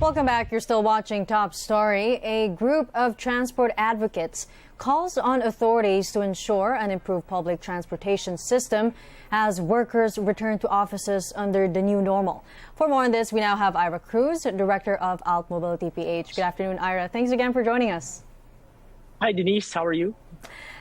Welcome back. You're still watching Top Story. A group of transport advocates calls on authorities to ensure an improved public transportation system as workers return to offices under the new normal. For more on this, we now have Ira Cruz, Director of AltMobility PH. Good afternoon, Ira. Thanks again for joining us. Hi, Denise. How are you?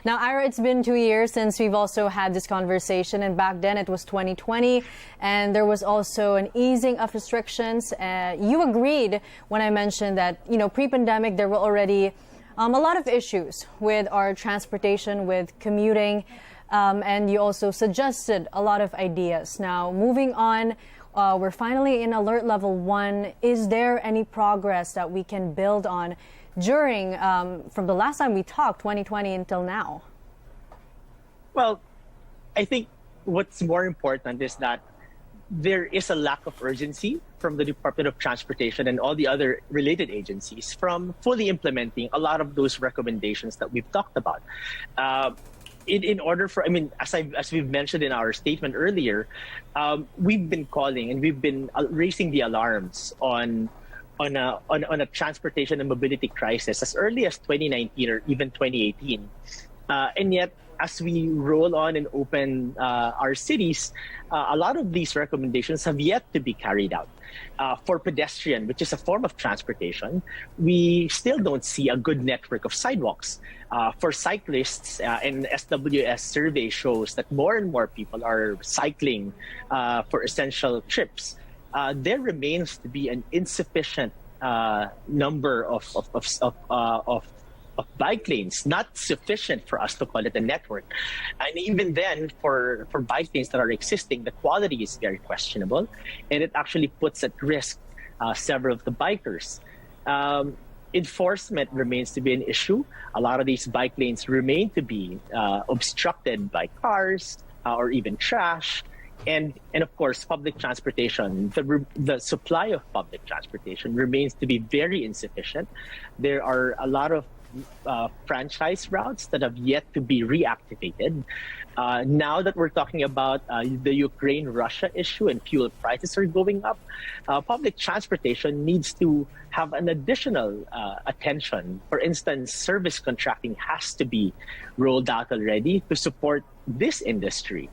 Now, Ira, it's been 2 years since we've also had this conversation, and back then it was 2020, and there was also an easing of restrictions. You agreed when I mentioned that, pre-pandemic there were already a lot of issues with our transportation, with commuting, and you also suggested a lot of ideas. Now, moving on, we're finally in alert level 1. Is there any progress that we can build on during, from the last time we talked, 2020 until now? Well, I think what's more important is that there is a lack of urgency from the Department of Transportation and all the other related agencies from fully implementing a lot of those recommendations that we've talked about. In order for, as we've mentioned in our statement earlier, we've been calling and we've been raising the alarms on a transportation and mobility crisis as early as 2019 or even 2018. And yet, as we roll on and open our cities, a lot of these recommendations have yet to be carried out. For pedestrian, which is a form of transportation, we still don't see a good network of sidewalks. For cyclists, an SWS survey shows that more and more people are cycling for essential trips. There remains to be an insufficient number of bike lanes, not sufficient for us to call it a network. And even then, for bike lanes that are existing, the quality is very questionable, and it actually puts at risk several of the bikers. Enforcement remains to be an issue. A lot of these bike lanes remain to be obstructed by cars or even trash. And of course, public transportation, the supply of public transportation remains to be very insufficient. There are a lot of franchise routes that have yet to be reactivated. Now that we're talking about the Ukraine-Russia issue and fuel prices are going up, public transportation needs to have an additional attention. For instance, service contracting has to be rolled out already to support this industry.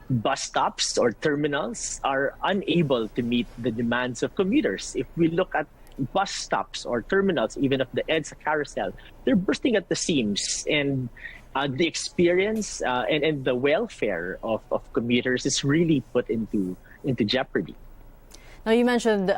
Bus stops or terminals are unable to meet the demands of commuters. If we look at bus stops or terminals, even of the EDSA carousel, they're bursting at the seams, and the experience and the welfare of commuters is really put into jeopardy. Now, you mentioned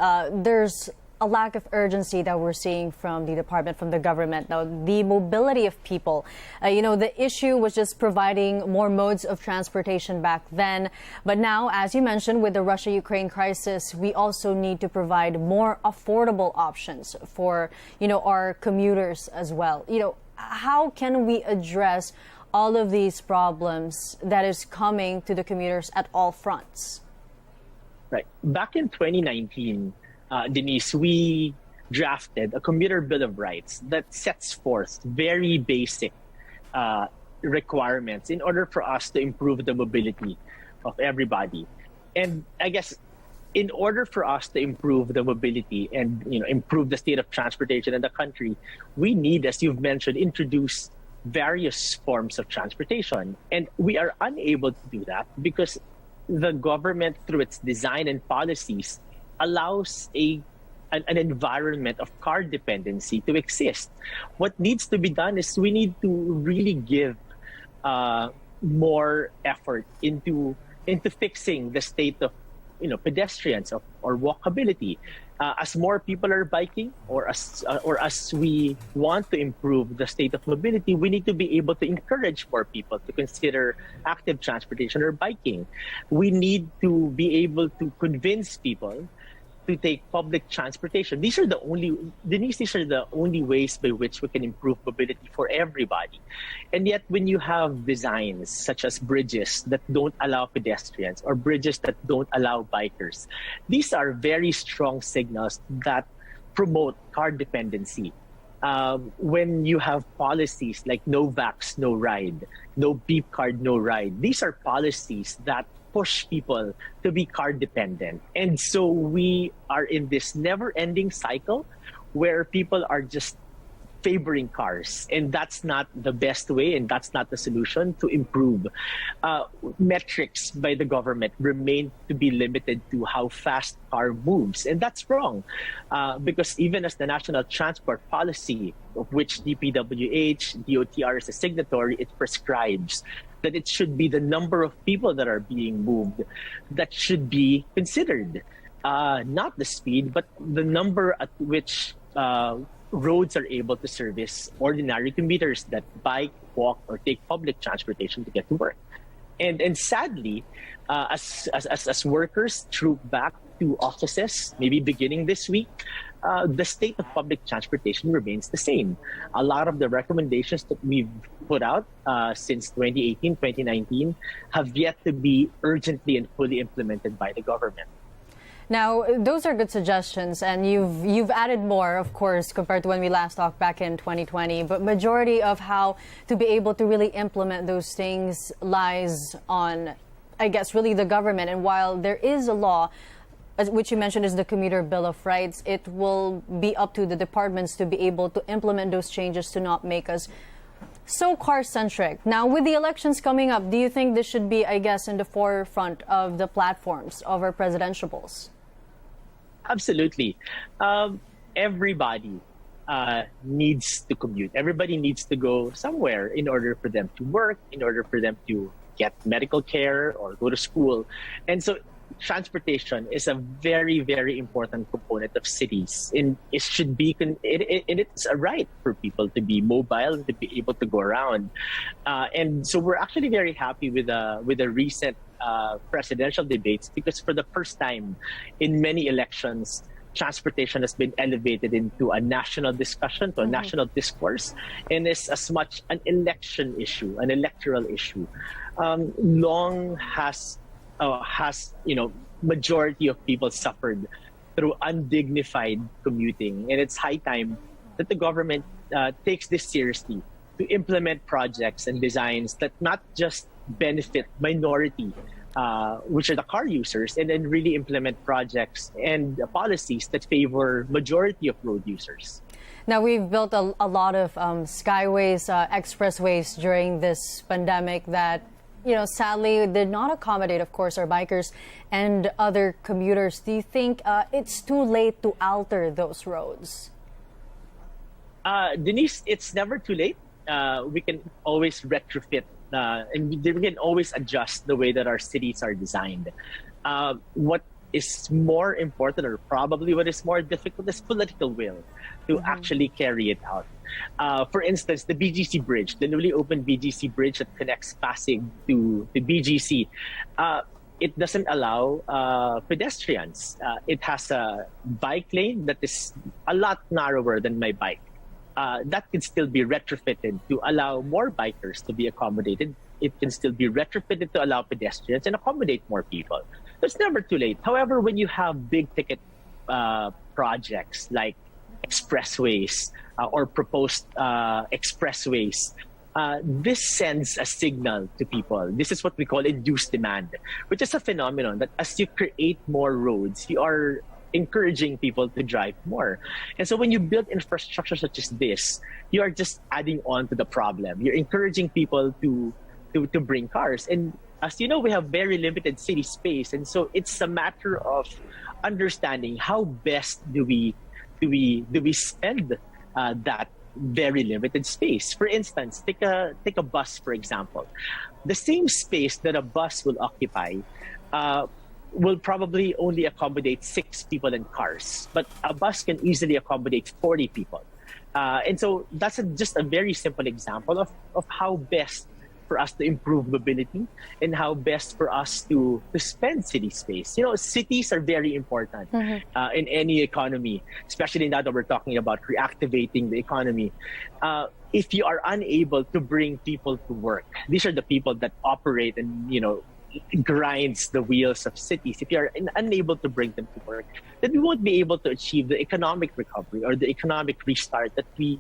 there's a lack of urgency that we're seeing from the department, from the government. Now, the mobility of people, the issue was just providing more modes of transportation back then. But now, as you mentioned, with the Russia-Ukraine crisis, we also need to provide more affordable options for, our commuters as well. How can we address all of these problems that is coming to the commuters at all fronts? Right. Back in 2019, Denise, we drafted a commuter bill of rights that sets forth very basic requirements in order for us to improve the mobility of everybody. And I guess in order for us to improve the mobility and improve the state of transportation in the country, we need, as you've mentioned, introduce various forms of transportation. And we are unable to do that because the government, through its design and policies, allows an environment of car dependency to exist. What needs to be done is we need to really give more effort into fixing the state of pedestrians or walkability. As more people are biking, or as we want to improve the state of mobility, we need to be able to encourage more people to consider active transportation or biking. We need to be able to convince people to take public transportation. These are the only ways by which we can improve mobility for everybody. And yet, when you have designs such as bridges that don't allow pedestrians or bridges that don't allow bikers, these are very strong signals that promote car dependency. When you have policies like no vax, no ride, no beep card, no ride, these are policies that push people to be car dependent. And so we are in this never-ending cycle where people are just favoring cars, and that's not the best way, and that's not the solution to improve. Metrics by the government remain to be limited to how fast car moves, and that's wrong, because even as the National Transport Policy, of which DPWH, DOTR is a signatory, it prescribes that it should be the number of people that are being moved that should be considered, not the speed, but the number at which roads are able to service ordinary commuters that bike, walk, or take public transportation to get to work. And sadly, as workers troop back to offices, maybe beginning this week, the state of public transportation remains the same. A lot of the recommendations that we've put out since 2018, 2019 have yet to be urgently and fully implemented by the government. Now, those are good suggestions, and you've added more, of course, compared to when we last talked back in 2020. But majority of how to be able to really implement those things lies on, I guess, really the government. And while there is a law, which you mentioned is the Commuter Bill of Rights, it will be up to the departments to be able to implement those changes to not make us so car-centric. Now, with the elections coming up, do you think this should be, I guess, in the forefront of the platforms of our presidentiables? Absolutely. Everybody needs to commute. Everybody needs to go somewhere in order for them to work, in order for them to get medical care or go to school. And so transportation is a very, very important component of cities. And it should be, it's a right for people to be mobile and to be able to go around. And so we're actually very happy with the recent presidential debates, because for the first time in many elections, transportation has been elevated into a national discussion, to a national discourse, and is as much an election issue, an electoral issue. Long has majority of people suffered through undignified commuting, and it's high time that the government takes this seriously to implement projects and designs that not just benefit minority, which are the car users, and then really implement projects and policies that favor majority of road users. Now, we've built a lot of skyways, expressways during this pandemic that, sadly did not accommodate, of course, our bikers and other commuters. Do you think it's too late to alter those roads? Denise, it's never too late. We can always retrofit and we can always adjust the way that our cities are designed. What is more important, or probably what is more difficult, is political will to actually carry it out. For instance, the BGC Bridge, the newly opened BGC Bridge that connects Pasig to BGC, it doesn't allow pedestrians. It has a bike lane that is a lot narrower than my bike. That can still be retrofitted to allow more bikers to be accommodated. It can still be retrofitted to allow pedestrians and accommodate more people. So it's never too late. However, when you have big ticket projects like expressways or proposed expressways, this sends a signal to people. This is what we call induced demand, which is a phenomenon that as you create more roads, you are encouraging people to drive more. And so when you build infrastructure such as this, you are just adding on to the problem. You're encouraging people to bring cars. And as you know, we have very limited city space. And so it's a matter of understanding how best do we spend that very limited space. For instance, take a bus, for example. The same space that a bus will occupy will probably only accommodate 6 people in cars, but a bus can easily accommodate 40 people. And so that's just a very simple example of how best for us to improve mobility and how best for us to spend city space. Cities are very important in any economy, especially now that we're talking about reactivating the economy. If you are unable to bring people to work, these are the people that operate and grinds the wheels of cities, if you are unable to bring them to work, then we won't be able to achieve the economic recovery or the economic restart that we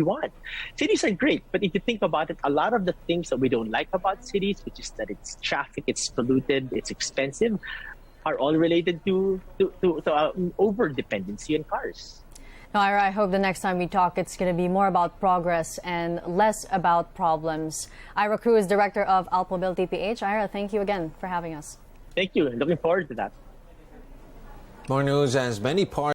want. Cities are great, but if you think about it, a lot of the things that we don't like about cities, which is that it's traffic, it's polluted, it's expensive, are all related to over dependency on cars. No, Ira, I hope the next time we talk, it's going to be more about progress and less about problems. Ira Cruz, Director of AltMobility PH. Ira, thank you again for having us. Thank you. Looking forward to that. More news as many parts